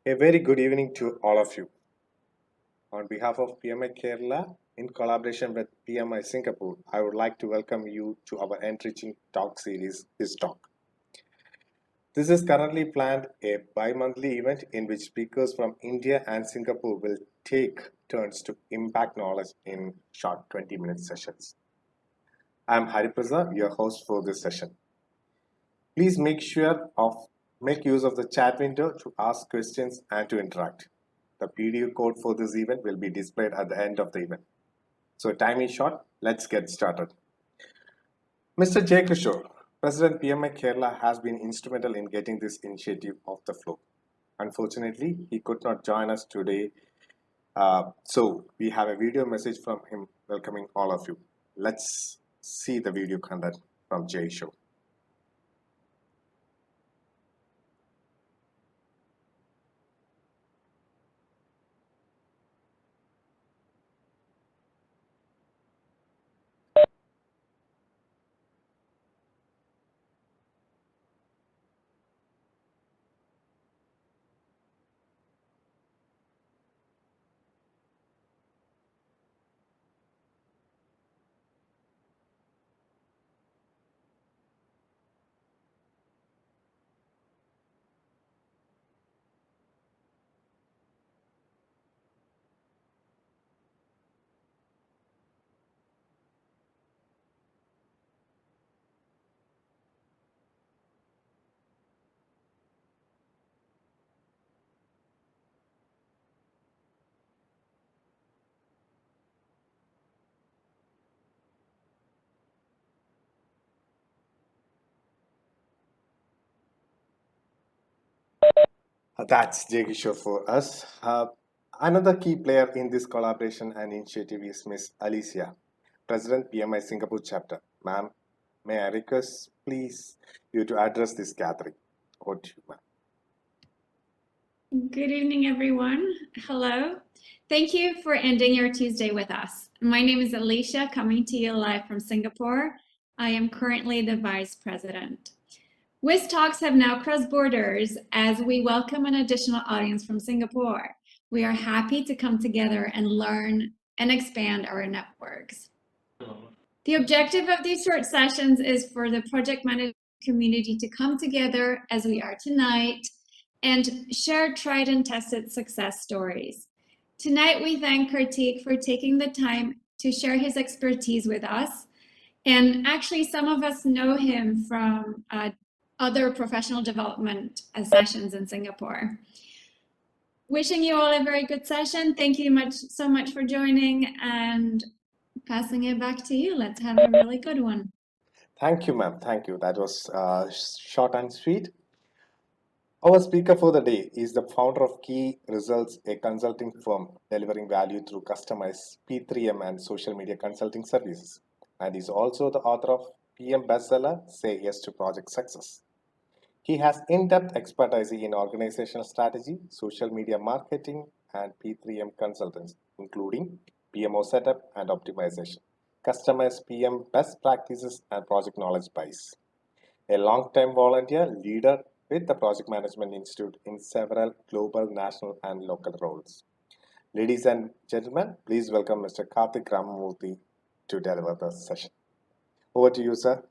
A very good evening to all of you. On behalf of PMI Kerala, in collaboration with PMI Singapore, I would like to welcome you to our enriching talk series, This Talk. This is currently planned a bi-monthly event in which speakers from India and Singapore will take turns to impact knowledge in short 20-minute sessions. I'm Hariprasad, your host for this session. Please make use of the chat window to ask questions and to interact. The PDF code for this event will be displayed at the end of the event. So time is short, let's get started. Mr. J. Kishore, President PMI Kerala, has been instrumental in getting this initiative off the floor. Unfortunately, he could not join us today, so we have a video message from him welcoming all of you. Let's see the video content from Jay Show. That's Jay Kishore for us. Another key player in this collaboration and initiative is Ms. Alicia, President PMI Singapore Chapter. Ma'am, may I request please you to address this gathering? Over to you, ma'am. Good evening, everyone. Hello. Thank you for ending your Tuesday with us. My name is Alicia, coming to you live from Singapore. I am currently the Vice President. Whiztalks have now crossed borders as we welcome an additional audience from Singapore. We are happy to come together and learn and expand our networks. The objective of these short sessions is for the project management community to come together as we are tonight and share tried and tested success stories. Tonight, we thank Karthik for taking the time to share his expertise with us. And actually, some of us know him from other professional development sessions in Singapore. Wishing you all a very good session. Thank you so much for joining, and passing it back to you. Let's have a really good one. Thank you, ma'am. Thank you. That was short and sweet. Our speaker for the day is the founder of Key Results, a consulting firm delivering value through customized P3M and social media consulting services, and is also the author of PM bestseller, Say Yes to Project Success. He has in-depth expertise in organizational strategy, social media marketing, and P3M consultants, including PMO setup and optimization, customized PM best practices, and project knowledge base. A long-time volunteer leader with the Project Management Institute in several global, national, and local roles. Ladies and gentlemen, please welcome Mr. Karthik Ramamurthy to deliver the session. Over to you, sir.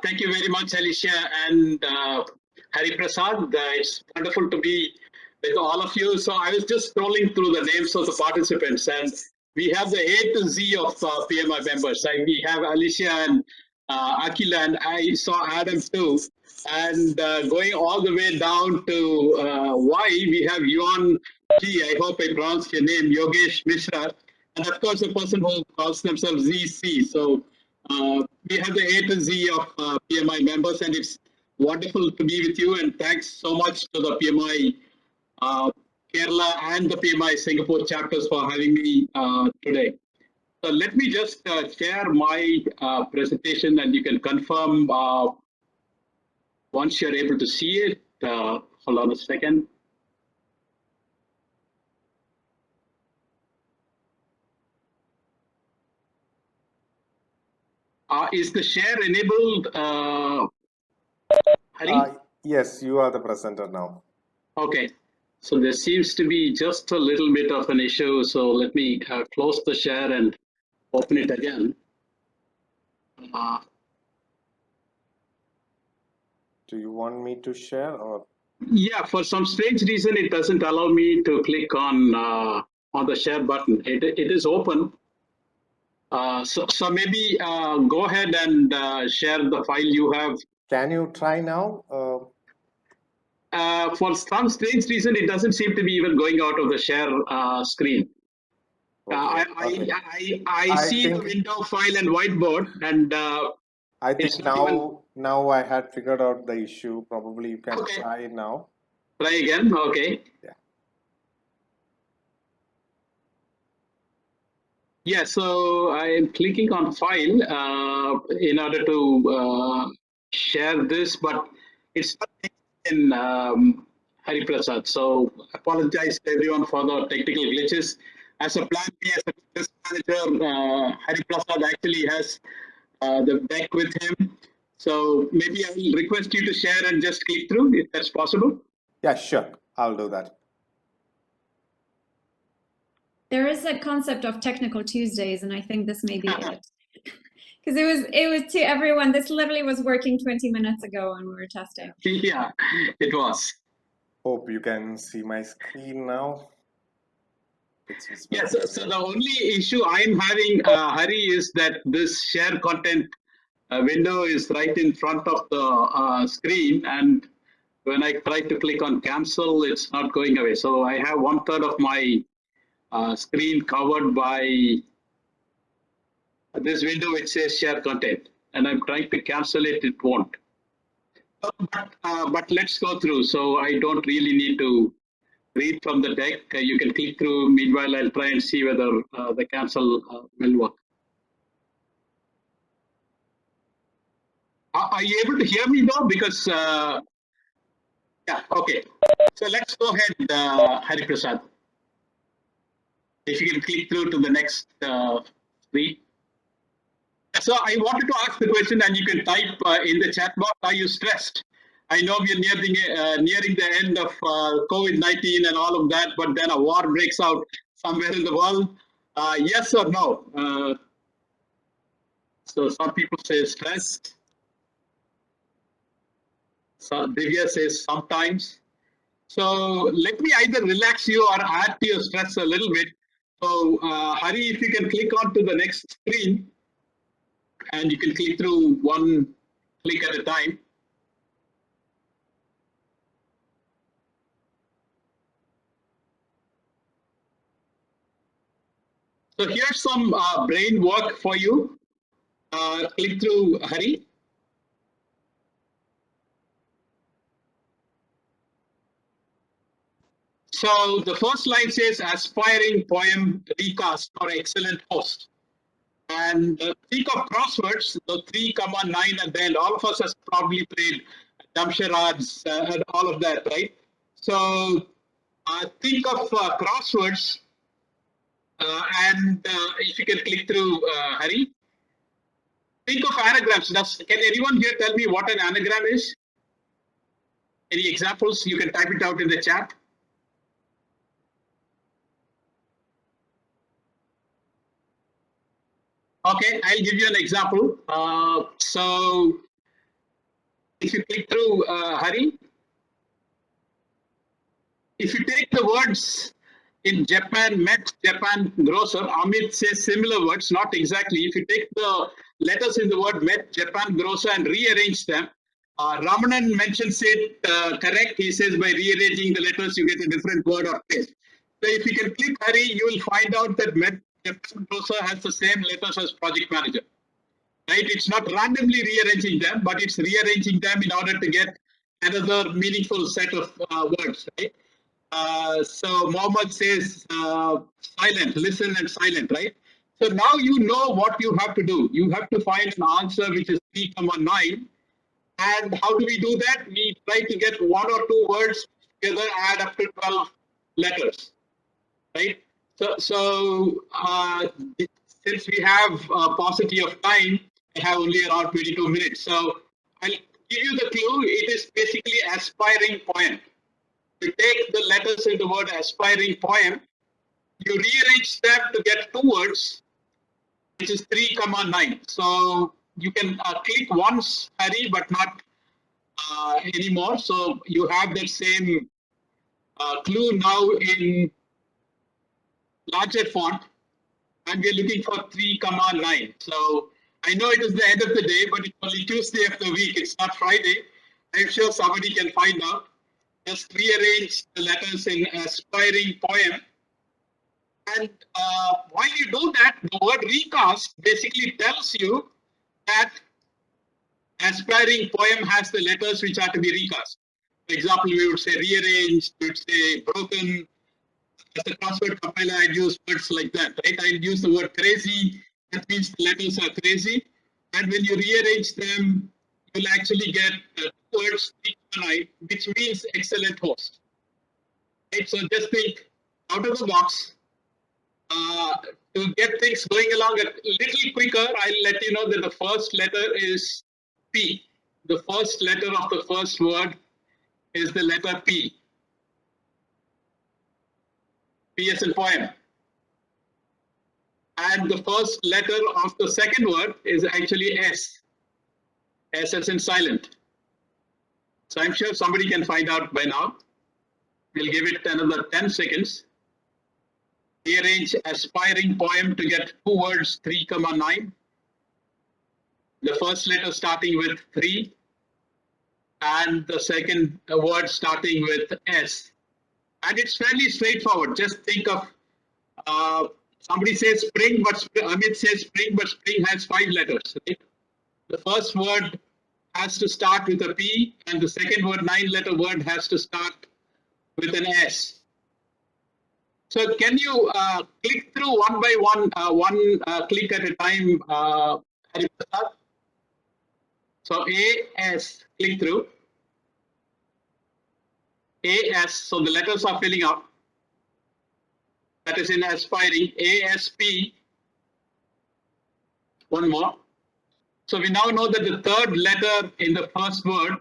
Thank you very much, Alicia and Hari Prasad. It's wonderful to be with all of you. So I was just scrolling through the names of the participants, and we have the A to Z of PMI members. We have Alicia and Akila, and I saw Adam too. And going all the way down to Y, we have Yuan G. I hope I pronounced your name, Yogesh Mishra. And of course, a person who calls themselves ZC. So we have the A to Z of PMI members, and it's wonderful to be with you. And thanks so much to the PMI Kerala and the PMI Singapore chapters for having me today. So let me just share my presentation, and you can confirm once you're able to see it. Hold on a second. Is the share enabled? Yes, you are the presenter now. Okay. So there seems to be just a little bit of an issue. So let me close the share and open it again. Do you want me to share or? Yeah, for some strange reason, it doesn't allow me to click on the share button. It is open. So maybe go ahead and share the file you have. Can you try now? For some strange reason, it doesn't seem to be even going out of the share screen. Okay. I see the window, file, and whiteboard, and I think now I had figured out the issue. Probably you can try now. Try again. Okay. Yeah. Yeah. So I am clicking on file in order to share this, but it's not in Hari Prasad. So apologize to everyone for the technical glitches. As a plan B, as a business manager, Hari Prasad actually has the deck with him. So maybe I will request you to share and just click through if that's possible. Yeah, sure. I'll do that. There is a concept of technical Tuesdays, and I think this may be it. Because it was to everyone. This literally was working 20 minutes ago when we were testing. Yeah, it was. Hope you can see my screen now. Yes. So the only issue I'm having, Hari, is that this share content window is right in front of the screen, and when I try to click on cancel, it's not going away. So I have 1/3 of my screen covered by this window which says share content, and I'm trying to cancel it, it won't. But let's go through. So I don't really need to read from the deck. You can click through. Meanwhile, I'll try and see whether the cancel will work. Are you able to hear me though? Because, yeah, okay. So let's go ahead, Hari Prasad. If you can click through to the next screen. So I wanted to ask the question, and you can type in the chat box, are you stressed? I know we're nearing the end of COVID-19 and all of that, but then a war breaks out somewhere in the world. Yes or no? So some people say stressed. So Divya says sometimes. So let me either relax you or add to your stress a little bit. So Hari, if you can click on to the next screen, and you can click through one click at a time. So here's some brain work for you. Click through, Hari. So the first line says aspiring poem recast or excellent host. And think of crosswords, the 3, 9 at the end. All of us has probably played Damsharads and all of that, right? So think of crosswords, and if you can click through, Hari. Think of anagrams. Can anyone here tell me what an anagram is? Any examples? You can type it out in the chat. Okay, I'll give you an example. So if you click through, Hari, if you take the words in Japan, met, Japan, grocer, Amit says similar words, not exactly. If you take the letters in the word met, Japan, grocer and rearrange them, Ramanan mentions it correct. He says by rearranging the letters, you get a different word or phrase. So if you can click Hari, you will find out that met, Japan, grocer has the same letters as project manager. Right? It's not randomly rearranging them, but it's rearranging them in order to get another meaningful set of words. Right? So Mohammed says silent, listen and silent, right? So now you know what you have to do. You have to find an answer which is 3, 9. And how do we do that? We try to get 1 or 2 words together, add up to 12 letters, right? So since we have a paucity of time, I have only around 22 minutes. So I'll give you the clue. It is basically aspiring poem. you take the letters in the word aspiring poem, you rearrange them to get two words, which is 3, 9. So you can click once, Harry, but not anymore. So you have that same clue now in larger font, and we're looking for 3, 9. So I know it is the end of the day, but it's only Tuesday of the week. It's not Friday. I'm sure somebody can find out. Just rearrange the letters in aspiring poem. And while you do that, the word recast basically tells you that aspiring poem has the letters which are to be recast. For example, we would say rearranged, we would say broken. As a crossword compiler, I'd use words like that, right? I'd use the word crazy. That means the letters are crazy. And when you rearrange them, you'll actually get words, which means excellent host. Right? So just think out of the box. To get things going along a little quicker, I'll let you know that the first letter is P. The first letter of the first word is the letter P. P as in poem. And the first letter of the second word is actually S. S as in silent. So I'm sure somebody can find out by now. We'll give it another 10 seconds. Rearrange aspiring poem to get two words, 3, 9. The first letter starting with 3 and the second word starting with S. And it's fairly straightforward. Just think of somebody says spring, but Amit says spring, but spring has 5 letters. Right? The first word has to start with a P, and the second word, 9-letter word, has to start with an S. So can you click through one by one click at a time, Hari Prasad? So AS, click through. AS, so the letters are filling up. That is in aspiring. ASP, one more. So we now know that the third letter in the first word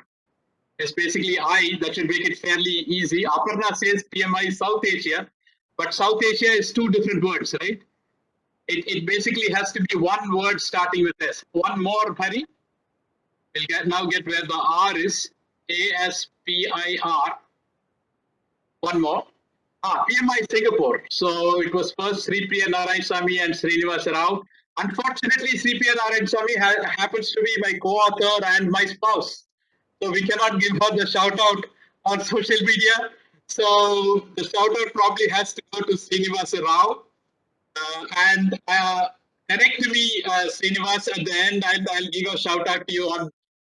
is basically I. That should make it fairly easy. Aparna says PMI South Asia, but South Asia is 2 different words, right? It basically has to be one word starting with S. One more, Hari. We'll now get where the R is. ASPIR. One more. PMI Singapore. So it was first Sri Priya Narayanasamy and Srinivasa Rao. Unfortunately, Sri Priya Narayanasamy happens to be my co-author and my spouse. So we cannot give her the shout out on social media. So the shout out probably has to go to Srinivasa Rao. And connect to me, Srinivas, at the end. I'll give a shout out to you on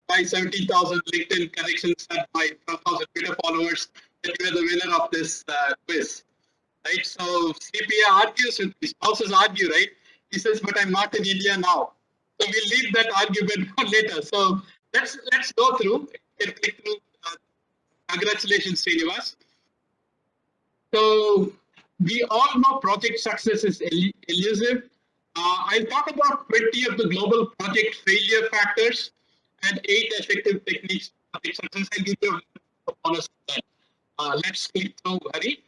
my 17,000 LinkedIn connections and my 12,000 Twitter followers that you are the winner of this quiz. Right? So CPA argues with his spouses argue, right? He says, but I'm not in India now. So we'll leave that argument for later. So let's go through. Click through. Congratulations, Srinivas. So we all know project success is elusive. I'll talk about 20 of the global project failure factors and 8 effective techniques for project success. I'll give you a bonus on that. Let's click through, Hari.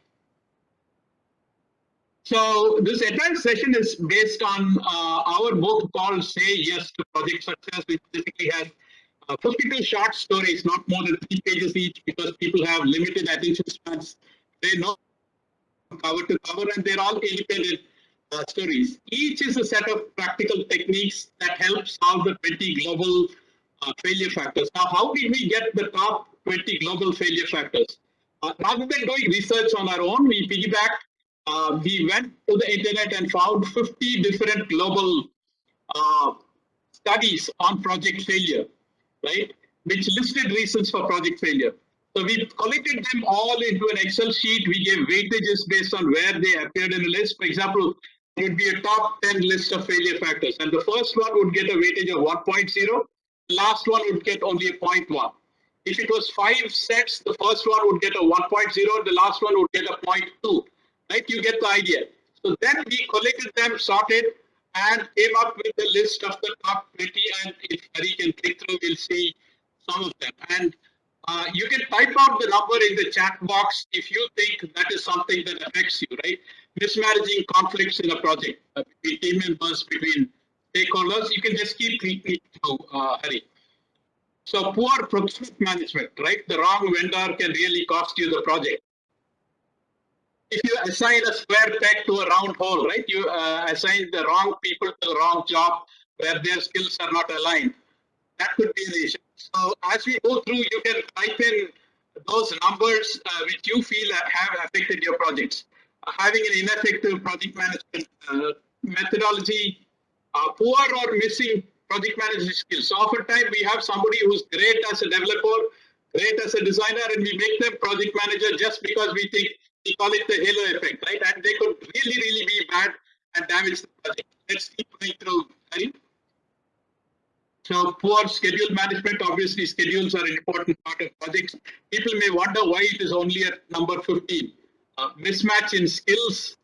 So this entire session is based on our book called Say Yes to Project Success, which basically has 52 short stories, not more than 3 pages each, because people have limited attention spans. They know cover to cover, and they're all independent stories. Each is a set of practical techniques that help solve the 20 global failure factors. Now, how did we get the top 20 global failure factors? Rather than doing research on our own, we piggybacked. We went to the internet and found 50 different global studies on project failure, right? Which listed reasons for project failure. So we collected them all into an Excel sheet. We gave weightages based on where they appeared in the list. For example, it would be a top 10 list of failure factors. And the first one would get a weightage of 1.0. The last one would get only a 0.1. If it was 5 sets, the first one would get a 1.0. The last one would get a 0.2. Right? You get the idea. So then we collected them, sorted, and came up with a list of the top 20. And if Hari can click through, we'll see some of them. And You can type out the number in the chat box if you think that is something that affects you, right? Mismanaging conflicts in a project between team members, between stakeholders. You can just keep clicking through, Hari. So poor procurement management, right? The wrong vendor can really cost you the project. If you assign a square peg to a round hole, right? You assign the wrong people to the wrong job where their skills are not aligned. That could be an issue. So as we go through, you can type in those numbers which you feel have affected your projects. Having an ineffective project management methodology, poor or missing project management skills. So oftentimes we have somebody who's great as a developer, great as a designer, and we make them project manager just because we think we call it the halo effect, right? And they could really, really be bad and damage the project. Let's keep going through, Hari. So poor schedule management, obviously schedules are an important part of projects. People may wonder why it is only at number 15. Mismatch in skills,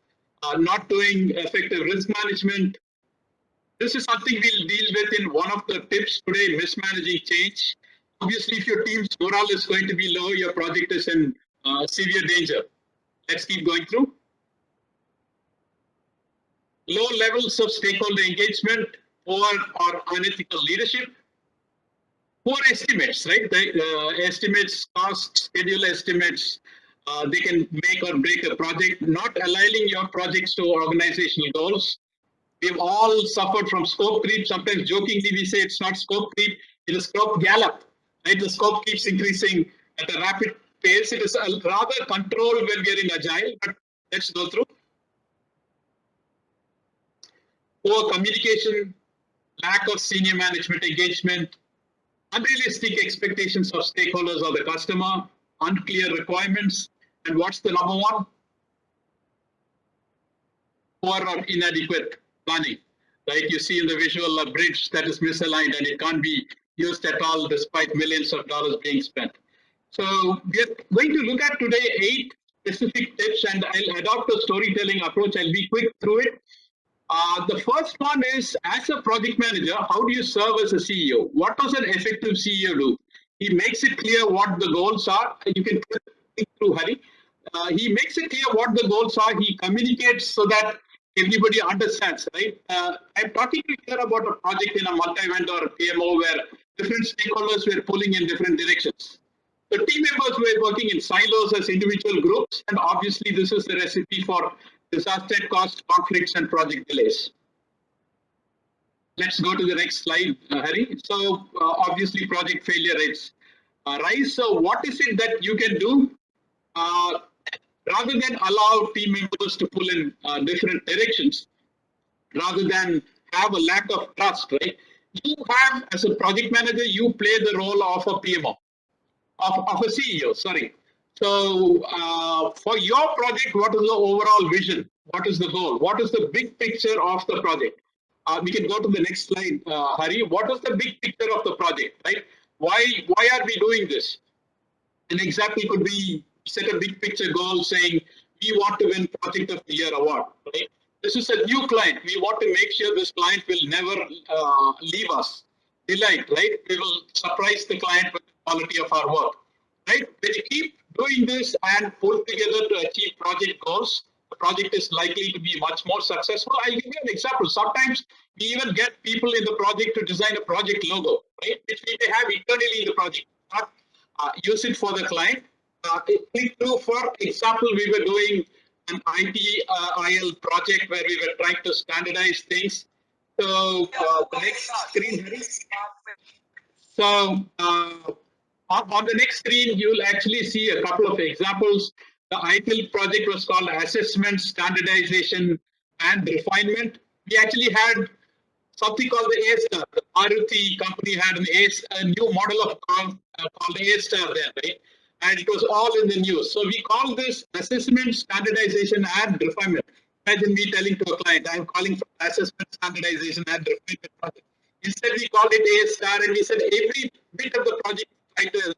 not doing effective risk management. This is something we'll deal with in one of the tips today, mismanaging change. Obviously, if your team's morale is going to be low, your project is in severe danger. Let's keep going through. Low levels of stakeholder engagement, poor or unethical leadership. Poor estimates, right? The estimates, cost, schedule estimates, they can make or break a project, not aligning your projects to organizational goals. We've all suffered from scope creep. Sometimes jokingly we say it's not scope creep, it is scope gallop. Right? The scope keeps increasing at a rapid pace. It is rather controlled when we are in agile, but let's go through. Poor communication, lack of senior management engagement, unrealistic expectations of stakeholders or the customer, unclear requirements, and what's the number one? Poor or inadequate planning. Right? You see in the visual a bridge that is misaligned and it can't be used at all despite millions of dollars being spent. So we are going to look at today 8 specific tips, and I'll adopt a storytelling approach. I'll be quick through it. The first one is, as a project manager, how do you serve as a CEO? What does an effective CEO do? He makes it clear what the goals are. You can think through, Hari. He makes it clear what the goals are. He communicates so that everybody understands, right? I'm talking here about a project in a multi-vendor PMO where different stakeholders were pulling in different directions. The team members were working in silos as individual groups, and obviously this is the recipe for disaster cost, conflicts, and project delays. Let's go to the next slide, Hari. So obviously project failure rates rise. So what is it that you can do? Rather than allow team members to pull in different directions, rather than have a lack of trust, right? You have, as a project manager, you play the role of a PMO. Of a CEO, sorry. So for your project, what is the overall vision? What is the goal? What is the big picture of the project? We can go to the next slide, Hari. What is the big picture of the project, right? Why are we doing this? An example could be set a big picture goal saying we want to win Project of the Year award, right? This is a new client. We want to make sure this client will never leave us. Delight, right? We will surprise the client with the quality of our work, right? When you keep doing this and pull together to achieve project goals, the project is likely to be much more successful. I'll give you an example. Sometimes we even get people in the project to design a project logo, right? Which we may have internally in the project. Use it for the client. Click through, for example, we were doing an ITIL project where we were trying to standardize things. So the next screen, so on the next screen, you'll actually see a couple of examples. The ITIL project was called Assessment, Standardization, and Refinement. We actually had something called the A-Star. The Maruti company had a new model of car called A-Star there, right? And it was all in the news. So we call this assessment, standardization, and refinement. Imagine me telling to a client, I'm calling for assessment, standardization, and refinement project. Instead, we called it A-Star, and we said every bit of the project tried to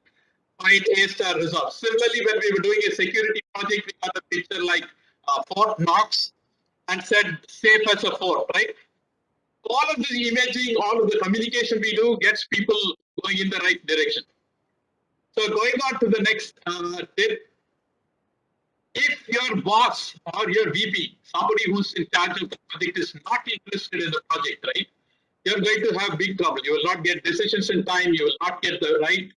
find A-Star results. Similarly, when we were doing a security project, we got a picture like Fort Knox and said safe as a fort, right? All of the imaging, all of the communication we do gets people going in the right direction. So going on to the next tip, if your boss or your VP, somebody who's in charge of the project, is not interested in the project, right, you're going to have big trouble. You will not get decisions in time. You will not get the right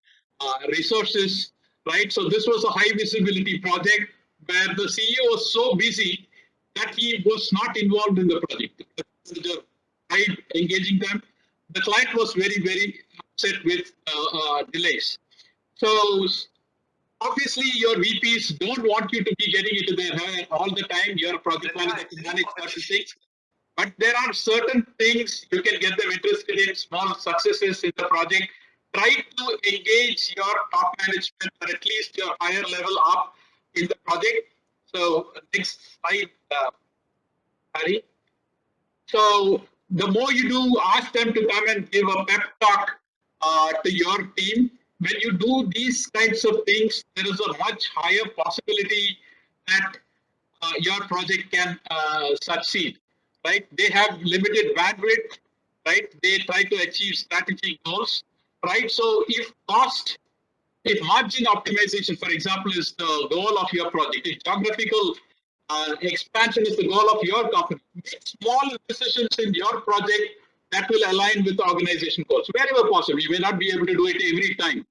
resources, right? So this was a high visibility project where the CEO was so busy that he was not involved in the project. The tried engaging them. The client was very, very upset with delays. So obviously, your VPs don't want you to be getting into their hair all the time. You're a project manager to manage certain things. But there are certain things you can get them interested in, small successes in the project. Try to engage your top management or at least your higher level up in the project. So next slide, Harry. So the more you do, ask them to come and give a pep talk to your team. When you do these kinds of things, there is a much higher possibility that your project can succeed, right? They have limited bandwidth, right? They try to achieve strategic goals, right? So if margin optimization, for example, is the goal of your project, if geographical expansion is the goal of your company, make small decisions in your project that will align with the organization goals wherever possible. You may not be able to do it every time,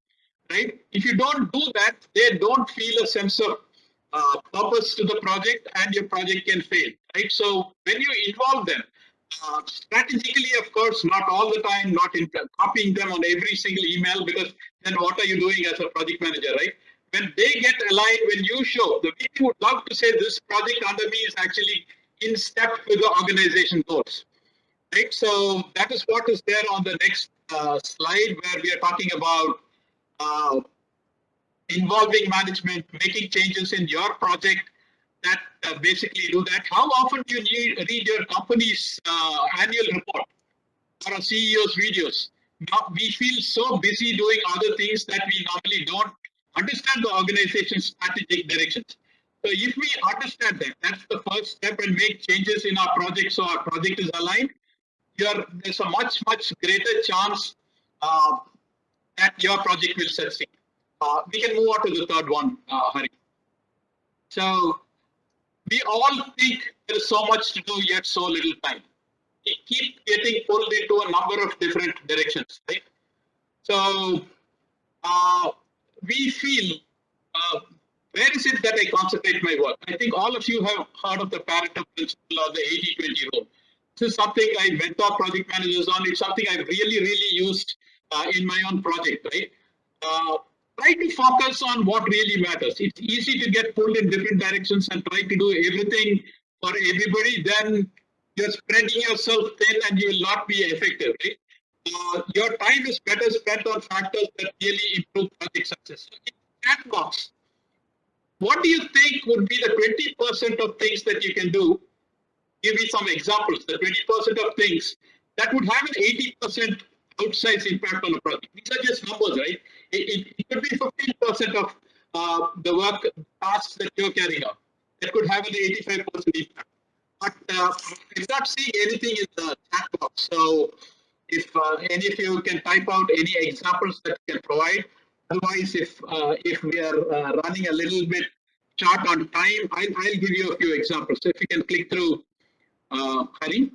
right? If you don't do that, they don't feel a sense of purpose to the project, and your project can fail, right? So when you involve them, strategically, of course, not all the time, not in copying them on every single email, because then what are you doing as a project manager, right? When they get aligned, when you show, the VP would love to say this project under me is actually in step with the organization goals, right? So that is what is there on the next slide, where we are talking about uh, involving management, making changes in your project that basically do that. How often do you read your company's annual report or a CEO's videos? Now, we feel so busy doing other things that we normally don't understand the organization's strategic directions. So if we understand that, that's the first step, and make changes in our project so our project is aligned, there's a much, much greater chance that your project will succeed. We can move on to the third one, Hari. So we all think there is so much to do, yet so little time. We keep getting pulled into a number of different directions, right? So we feel, where is it that I concentrate my work? I think all of you have heard of the Pareto principle or the 80-20 rule. This is something I mentor project managers on. It's something I've really used in my own project, right? Try to focus on what really matters. It's easy to get pulled in different directions and try to do everything for everybody. Then you're spreading yourself thin and you will not be effective, right? Your time is better spent on factors that really improve project success. So in that box, what do you think would be the 20% of things that you can do? Give me some examples. The 20% of things that would have an 80% outsized impact on a project. These are just numbers, right? It could be 15% of the work tasks that you're carrying out. That could have an 85% impact. But I'm not seeing anything in the chat box. So if any of you can type out any examples that you can provide. Otherwise, if we are running a little bit short on time, I'll give you a few examples. So if you can click through, Hari.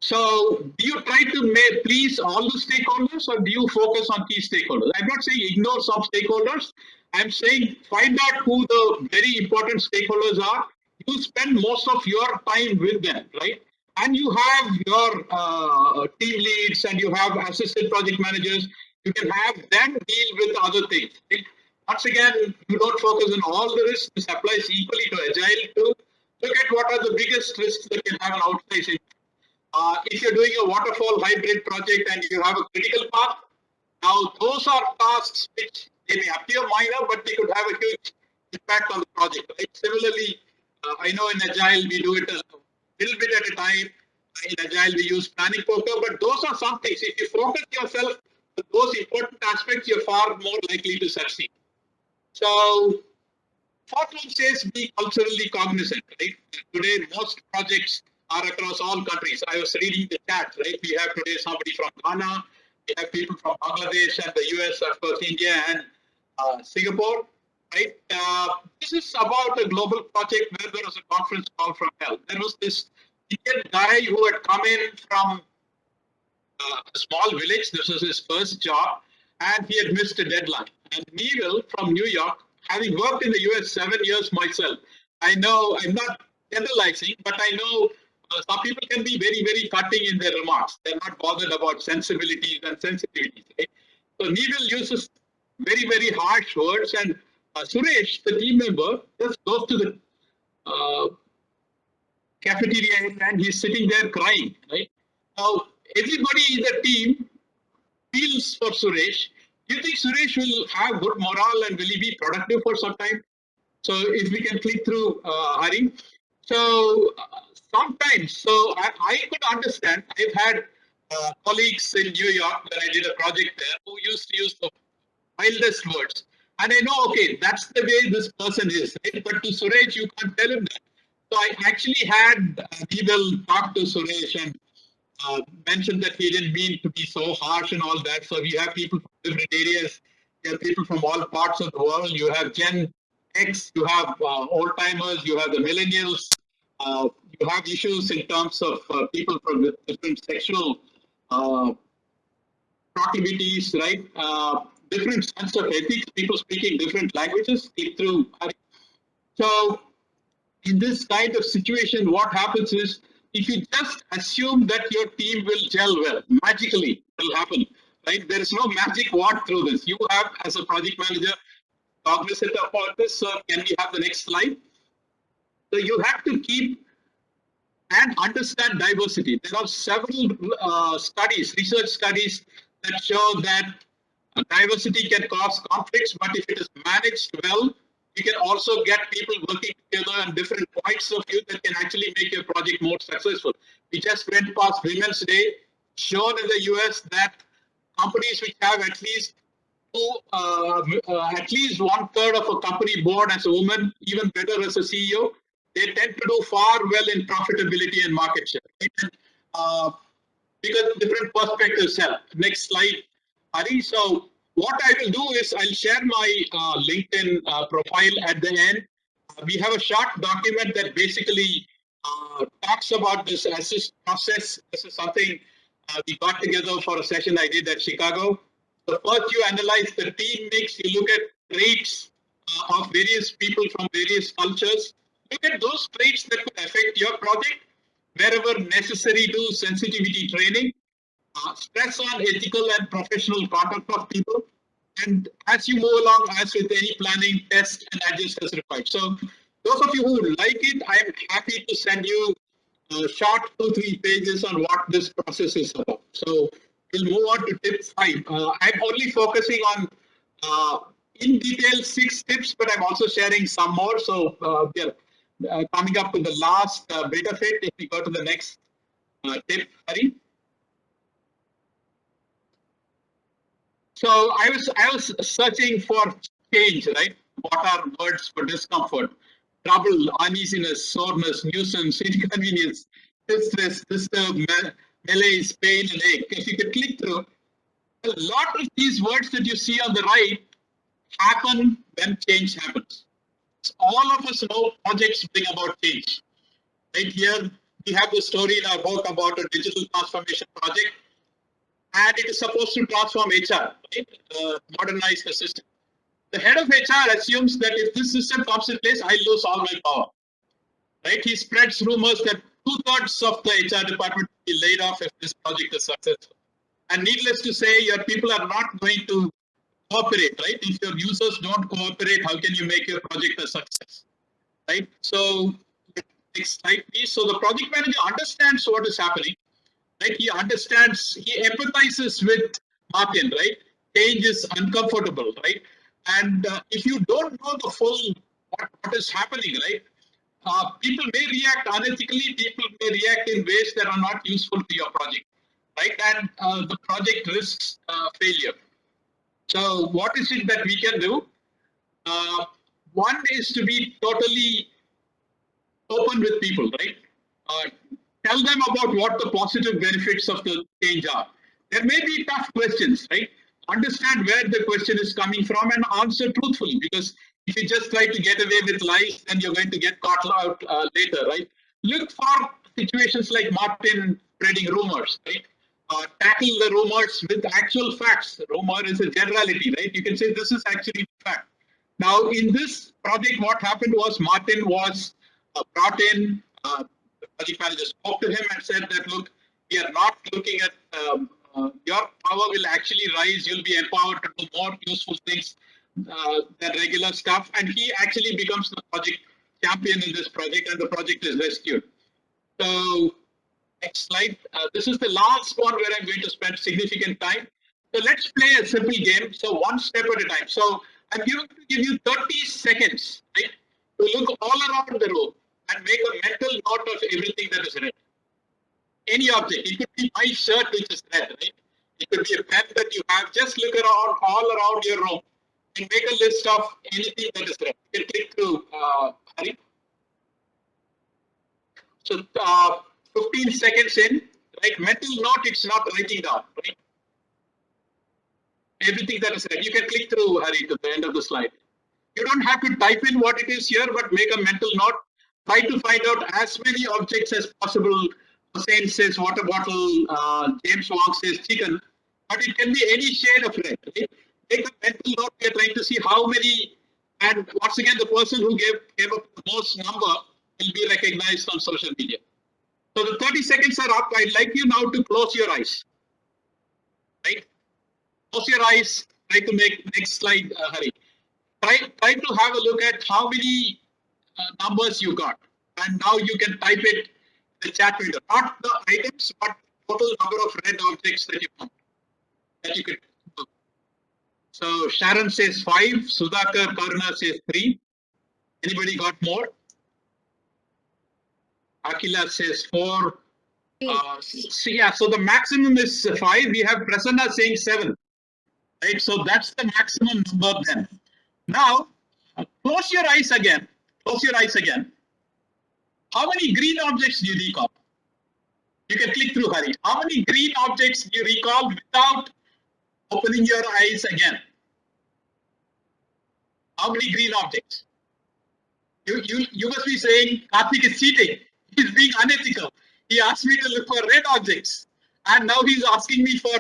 So do you try to please all the stakeholders, or do you focus on key stakeholders? I'm not saying ignore some stakeholders. I'm saying find out who the very important stakeholders are. You spend most of your time with them, right? And you have your team leads and you have assistant project managers. You can have them deal with other things. Right? Once again, you don't focus on all the risks. This applies equally to Agile too. Look at what are the biggest risks that can have an outsized impact. If you're doing a waterfall hybrid project and you have a critical path, now those are tasks which they may appear minor, but they could have a huge impact on the project. Right? Similarly, I know in Agile we do it a little bit at a time. In Agile we use planning poker, but those are some things. If you focus yourself on those important aspects, you're far more likely to succeed. So, fourth one says be culturally cognizant. Right? Today, most projects are across all countries. I was reading the chat, right? We have today somebody from Ghana, We have people from Bangladesh and the US, of course, India and Singapore, right? This is about a global project where there was a conference call from hell. There was this Indian guy who had come in from a small village. This was his first job, and he had missed a deadline. And Neville from New York, having worked in the US 7 years myself, I know, I'm not generalizing, but I know some people can be very, very cutting in their remarks. They're not bothered about sensibilities and sensitivities. Right? So Neville uses very, very harsh words, and Suresh, the team member, just goes to the cafeteria area and he's sitting there crying. Right now, everybody in the team feels for Suresh. Do you think Suresh will have good morale and will he be productive for some time? So if we can click through, Hari. So sometimes, so I could understand. I've had colleagues in New York when I did a project there who used to use the wildest words. And I know, okay, that's the way this person is. Right? But to Suresh, you can't tell him that. So I actually had people talk to Suresh and mentioned that he didn't mean to be so harsh and all that. So we have people from different areas. You have people from all parts of the world. You have Gen X, you have old timers, you have the millennials. You have issues in terms of people from different sexual proclivities, right? Different sense of ethics, people speaking different languages. Keep through. So in this kind of situation, what happens is if you just assume that your team will gel well, magically it will happen, right? There is no magic word through this. You have, as a project manager, cognizant about this. So can we have the next slide? So you have to keep and understand diversity. There are several studies, research studies that show that diversity can cause conflicts, but if it is managed well, you can also get people working together on different points of view that can actually make your project more successful. We just went past Women's Day, shown in the US that companies which have at least at least 1/3 of a company board as a woman, even better as a CEO, they tend to do far well in profitability and market share. Right? Because different perspectives help. Next slide, Hari. So what I will do is I'll share my LinkedIn profile at the end. We have a short document that basically talks about this assist process. This is something we got together for a session I did at Chicago. So first you analyze the team mix, you look at traits of various people from various cultures. Look at those traits that could affect your project. Wherever necessary, do sensitivity training. Stress on ethical and professional conduct of people. And as you move along, as with any planning, test and adjust as required. So those of you who like it, I am happy to send you a short 2-3 pages on what this process is about. So we'll move on to tip 5. I'm only focusing on in detail 6 tips, but I'm also sharing some more. So we're coming up to the last bit of it. If we go to the next tip, Hari. So I was searching for change, right? What are words for discomfort? Trouble, uneasiness, soreness, nuisance, inconvenience, distress, disturb, malaise, pain, and ache. If you could click through, a lot of these words that you see on the right happen when change happens. All of us know projects bring about change. Right here, we have the story in our book about a digital transformation project. And it is supposed to transform HR, right? Modernize the system. The head of HR assumes that if this system comes in place, I lose all my power, right? He spreads rumors that 2/3 of the HR department will be laid off if this project is successful. And needless to say, your people are not going to cooperate, right? If your users don't cooperate, how can you make your project a success, right? So next slide, please. So the project manager understands what is happening. Right? He understands, he empathizes with Martin, right? Change is uncomfortable, right? And if you don't know the full what is happening, right? People may react unethically, people may react in ways that are not useful to your project, right? And the project risks failure. So what is it that we can do? One is to be totally open with people, right? Tell them about what the positive benefits of the change are. There may be tough questions, right? Understand where the question is coming from and answer truthfully, because if you just try to get away with lies, then you're going to get caught out later, right? Look for situations like Martin spreading rumors, right? Tackle the rumors with actual facts. Rumor is a generality, right? You can say this is actually fact. Now, in this project, what happened was Martin was brought in. The project manager spoke to him and said that, look, we are not looking at your power will actually rise. You'll be empowered to do more useful things than regular stuff. And he actually becomes the project champion in this project, and the project is rescued. So next slide. This is the last one where I'm going to spend significant time. So let's play a simple game. So one step at a time. So I'm going to give you 30 seconds, right, to look all around the room and make a mental note of everything that is red. Any object. It could be my shirt, which is red, right? It could be a pen that you have. Just look around all around your room and make a list of anything that is red. You can click through, Hari. So 15 seconds in, right? Mental note, it's not writing down, right? Everything that is red. You can click through, Hari, to the end of the slide. You don't have to type in what it is here, but make a mental note. Try to find out as many objects as possible. Hussein says water bottle, James Wong says chicken, but it can be any shade of red. Right? Make a mental note. We are trying to see how many, and once again, the person who gave up the most number will be recognized on social media. So the 30 seconds are up. I'd like you now to close your eyes. Right? Close your eyes. Try to make next slide, Hari. Try to have a look at how many numbers you got, and now you can type it in the chat window. Not the items, but total number of red objects that you found that you could do. So Sharon says 5. Sudhakar Karna says 3. Anybody got more? Akila says 4. So yeah, so the maximum is 5. We have Prasanna saying 7. Right, so that's the maximum number then. Now, close your eyes again. Close your eyes again. How many green objects do you recall? You can click through, Hari. How many green objects do you recall without opening your eyes again? How many green objects? You must be saying Karthik is cheating. He's being unethical. He asked me to look for red objects, and now he's asking me for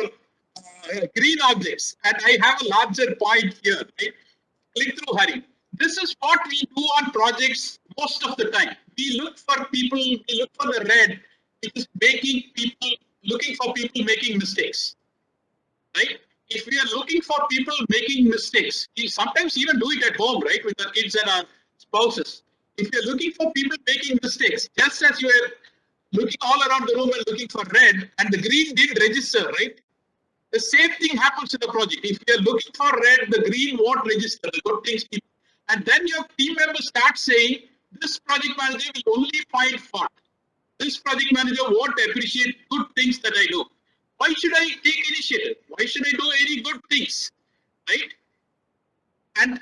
green objects. And I have a larger point here. Right? Click through, Hari. This is what we do on projects most of the time. We look for people, we look for the red, which is looking for people making mistakes. Right? If we are looking for people making mistakes, we sometimes even do it at home, right, with our kids and our spouses. If you're looking for people making mistakes, just as you are looking all around the room and looking for red, and the green didn't register, right? The same thing happens in the project. If you're looking for red, the green won't register, the good things. And then your team members start saying, this project manager will only find fault. This project manager won't appreciate good things that I do. Why should I take initiative? Why should I do any good things? Right? And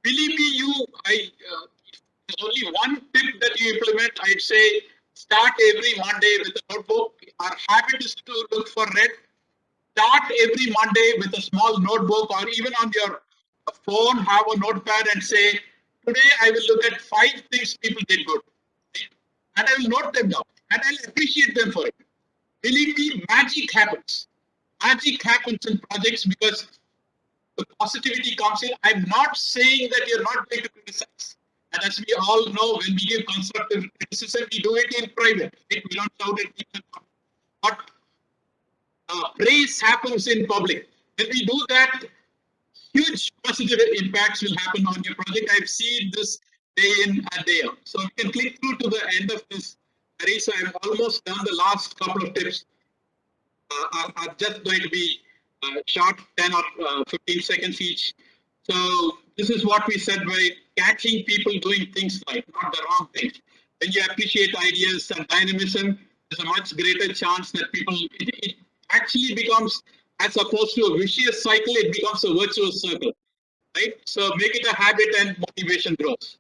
believe me, there's only one tip that you implement. I'd say start every Monday with a notebook. Our habit is to look for red. Start every Monday with a small notebook, or even on your phone, have a notepad and say, today I will look at 5 things people did good. Right? And I will note them down and I'll appreciate them for it. Believe me, magic happens. Magic happens in projects because the positivity comes in. I'm not saying that you're not going to criticize. And as we all know, when we give constructive criticism, we do it in private. Right? We don't shout at people. But praise happens in public. When we do that, huge positive impacts will happen on your project. I've seen this day in and day out. So you can click through to the end of this. So I'm almost done. The last couple of tips are just going to be short, 10 or 15 seconds each. So this is what we said by catching people doing things right, not the wrong things. When you appreciate ideas and dynamism, there's a much greater chance that people, it actually becomes, as opposed to a vicious cycle, it becomes a virtuous circle, right? So make it a habit and motivation grows.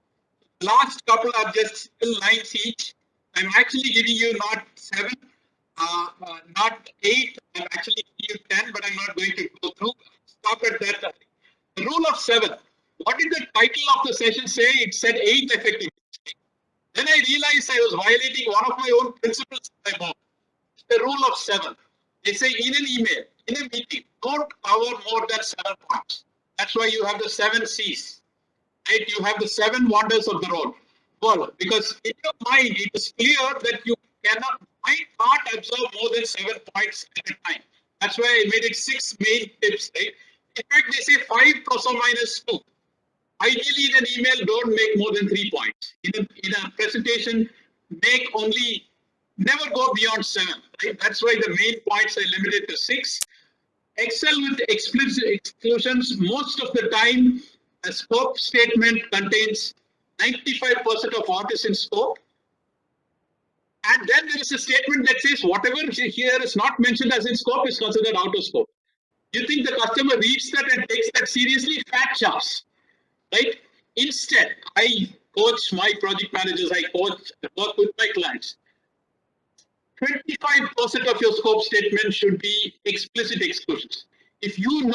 Last couple are just simple lines each. I'm actually giving you not 7, not 8. I'm actually giving you 10, but I'm not going to go through. Stop at that. The rule of 7. What did the title of the session say? It said 8 effective. Then I realized I was violating one of my own principles. The rule of 7. They say in an email, in a meeting, don't cover more than 7 points. That's why you have the 7 C's. Right? You have the 7 wonders of the road. Well, because in your mind, it is clear that you might not absorb more than 7 points at a time. That's why I made it 6 main tips. Right? In fact, they say 5 plus or minus 2. Ideally, in an email, don't make more than 3 points. In a presentation, never go beyond 7. Right? That's why the main points are limited to 6. Excel with explicit exclusions. Most of the time, a scope statement contains 95% of what is in scope. And then there is a statement that says whatever here is not mentioned as in scope is considered out of scope. You think the customer reads that and takes that seriously? Fat chops, right? Instead, I coach my project managers, I work with my clients. 25% of your scope statement should be explicit exclusions. If you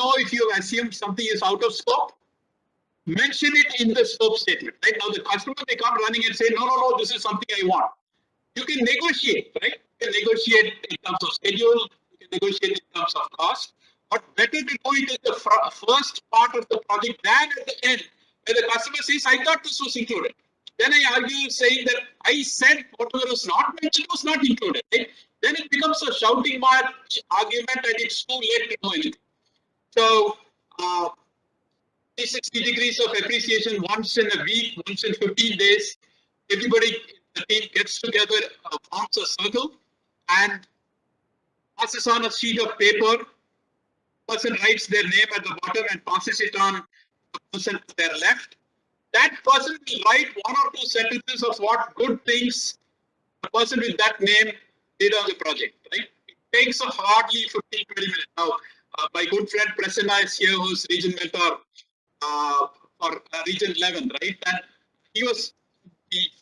assume something is out of scope, mention it in the scope statement. Right now, the customer may come running and say, no, this is something I want. You can negotiate, right? You can negotiate in terms of schedule, you can negotiate in terms of cost, but better to do it in the first part of the project than at the end, where the customer says, I thought this was included. Then I argue saying that I said whatever was not mentioned was not included. Right? Then it becomes a shouting match argument and it's too late to do anything. So, 360 degrees of appreciation once in a week, once in 15 days. Everybody, the team gets together, forms a circle, and passes on a sheet of paper. Person writes their name at the bottom and passes it on the person to their left. That person will write 1 or 2 sentences of what good things the person with that name did on the project. Right? It takes hardly 15-20 minutes. Now, my good friend Prasanna is here, who's region mentor for region 11, right? And he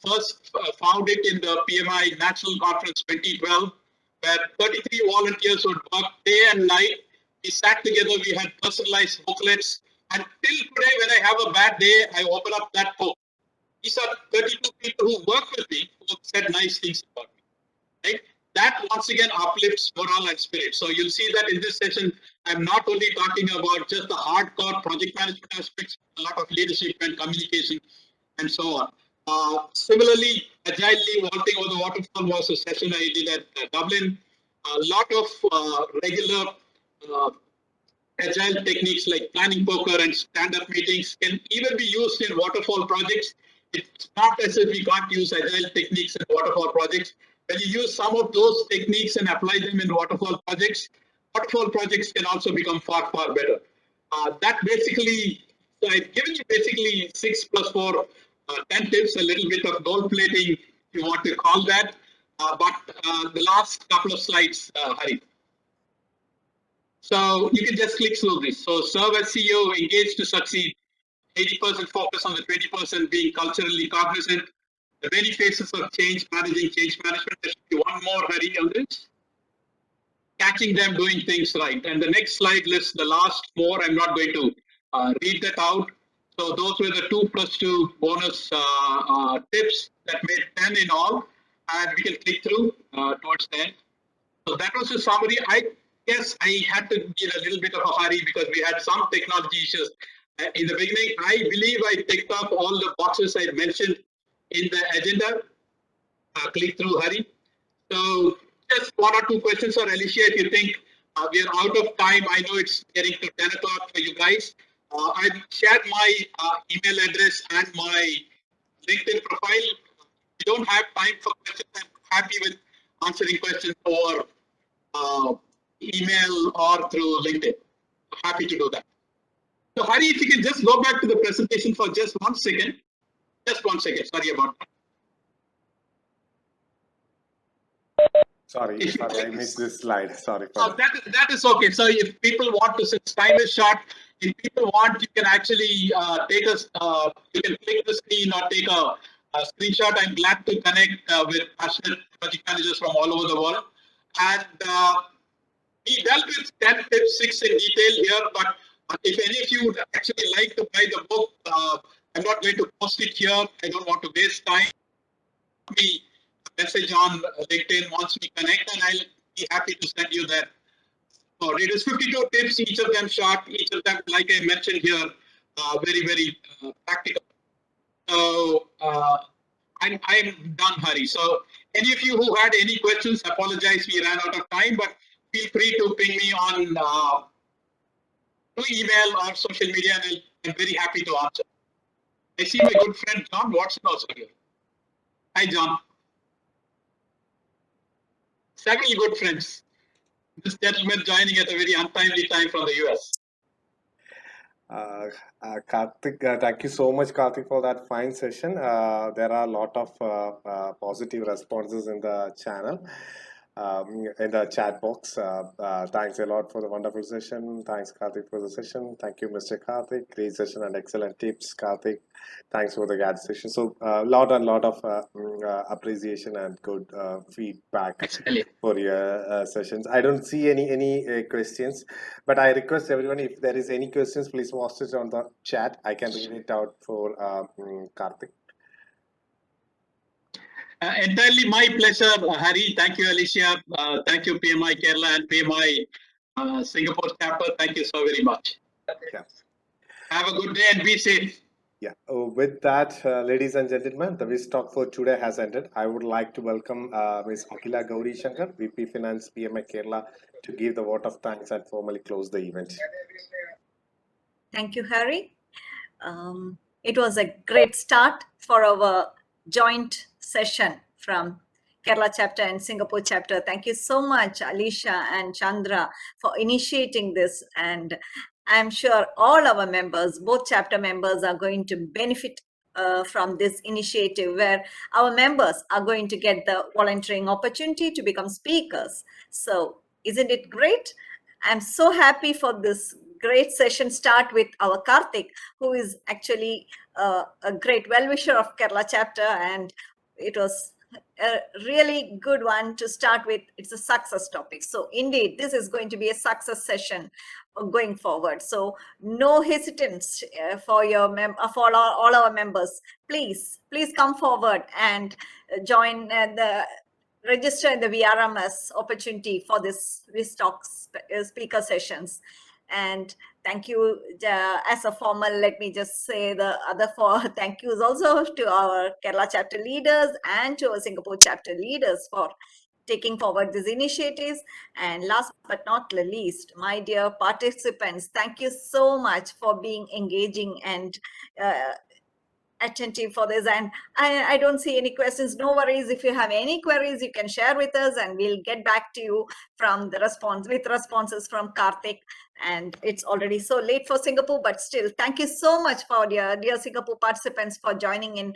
first found it in the PMI National Conference 2012, where 33 volunteers would work day and night. We sat together, we had personalized booklets. And till today, when I have a bad day, I open up that book. These are 32 people who work with me who have said nice things about me. Right? That once again uplifts morale and spirit. So you'll see that in this session, I'm not only talking about just the hardcore project management aspects, a lot of leadership and communication and so on. Similarly, agilely vaulting over the waterfall was a session I did at Dublin. A lot of regular agile techniques like planning poker and stand-up meetings can even be used in waterfall projects. It's not as if we can't use agile techniques in waterfall projects. When you use some of those techniques and apply them in waterfall projects can also become far, far better. That basically, so I've given you basically 6 plus 4, 10 tips, a little bit of gold plating, if you want to call that. But the last couple of slides, Hari. So you can just click through this. So serve as CEO, engage to succeed, 80% focus on the 20% being culturally cognizant. The many phases of change, managing change management. There should be one more, Hari, on this. Catching them doing things right. And the next slide lists the last 4. I'm not going to read that out. So those were the 2 plus 2 bonus tips that made 10 in all. And we can click through towards the end. So that was a summary. I guess I had to be in a little bit of a hurry because we had some technology issues. In the beginning, I believe I ticked off all the boxes I mentioned in the agenda. Click through, Hari. So just 1 or 2 questions, or Alicia, if you think we are out of time. I know it's getting to 10 o'clock for you guys. I've shared my email address and my LinkedIn profile. We don't have time for questions. I'm happy with answering questions over email or through LinkedIn. Happy to do that. So Hari, if you can just go back to the presentation for just 1 second. Just 1 second. Sorry about that. Sorry, I missed this slide. Sorry for that. That is okay. So if people want to, since time is short, if people want, you can actually you can click the screen or take a screenshot. I'm glad to connect with passionate project managers from all over the world. And we dealt with 10 tips, 6 in detail here, but if any of you would actually like to buy the book, I'm not going to post it here. I don't want to waste time. Me message on LinkedIn once we connect, and I'll be happy to send you that. So it is 52 tips, each of them short, each of them, like I mentioned here, very, very practical. So I'm done, Hari. So any of you who had any questions, apologize, we ran out of time, but feel free to ping me on through email or social media, and I'm very happy to answer. I see my good friend John Watson also here. Hi, John. Several good friends. This gentleman joining at a very untimely time from the US. Karthik, thank you so much, Karthik, for that fine session. There are a lot of positive responses in the channel, in the chat box. Thanks a lot for the wonderful session. Thanks, Karthik, for the session. Thank you, Mr. Karthik. Great session and excellent tips, Karthik. Thanks for the guide session. So, lot of appreciation and good feedback for your sessions. I don't see any questions, but I request everyone, if there is any questions, please post it on the chat. I can read it out for Karthik. Entirely my pleasure, Hari. Thank you, Alicia. Thank you, PMI Kerala and PMI Singapore chapter. Thank you so very much. Yeah. Have a good day and be safe. Yeah. With that, ladies and gentlemen, the Whiztalk for today has ended. I would like to welcome Ms. Akila Gauri Shankar, VP Finance, PMI Kerala, to give the vote of thanks and formally close the event. Thank you, Harry. It was a great start for our joint session from Kerala chapter and Singapore chapter. Thank you so much, Alicia and Chandra, for initiating this. And I'm sure all our members, both chapter members, are going to benefit from this initiative, where our members are going to get the volunteering opportunity to become speakers. So isn't it great? I'm so happy for this great session start with our Karthik, who is actually a great well-wisher of Kerala chapter, and it was a really good one to start with. It's a success topic. So indeed, this is going to be a success session going forward. So no hesitance for your for all our members. Please come forward and join register in the VRMS opportunity for this Whiztalks speaker sessions. And thank you. As a formal, let me just say the other four thank yous also to our Kerala chapter leaders and to our Singapore chapter leaders for taking forward these initiatives. And last but not least, my dear participants, thank you so much for being engaging and attentive for this. And I don't see any questions. No worries. If you have any queries, you can share with us and we'll get back to you from the responses from Karthik. And it's already so late for Singapore, but still, thank you so much for dear Singapore participants for joining in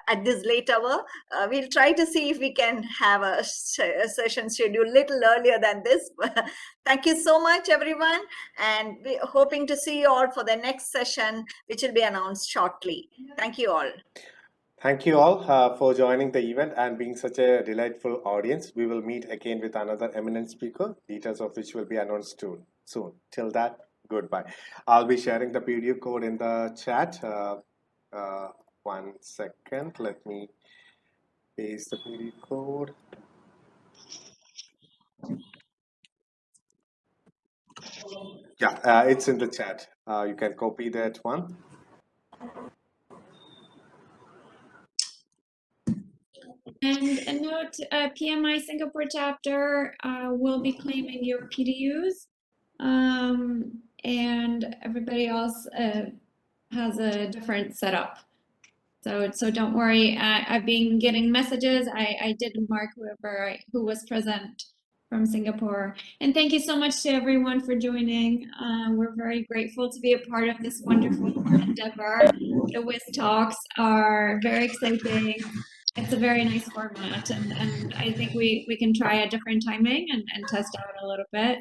at this late hour. We'll try to see if we can have a session scheduled a little earlier than this. Thank you so much, everyone. And we're hoping to see you all for the next session, which will be announced shortly. Thank you all. Thank you all for joining the event and being such a delightful audience. We will meet again with another eminent speaker, details of which will be announced soon. Till that, goodbye. I'll be sharing the PDF code in the chat. 1 second, let me paste the PDF code. Yeah, it's in the chat. You can copy that one. And a note, PMI Singapore chapter will be claiming your PDUs, and everybody else has a different setup. So don't worry. I've been getting messages. I did mark who was present from Singapore. And thank you so much to everyone for joining. We're very grateful to be a part of this wonderful endeavor. The Whiztalks are very exciting. It's a very nice format, and I think we can try a different timing and test out a little bit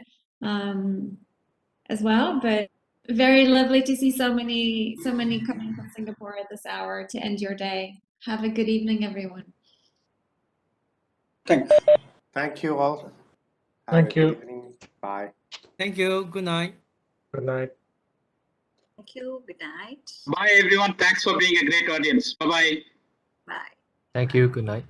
as well. But very lovely to see so many coming from Singapore at this hour to end your day. Have a good evening, everyone. Thank you all. Thank you. Good evening. Bye. Bye. Thank you. Good night. Good night. Thank you. Good night. Bye, everyone. Thanks for being a great audience. Bye-bye. Bye. Thank you. Good night.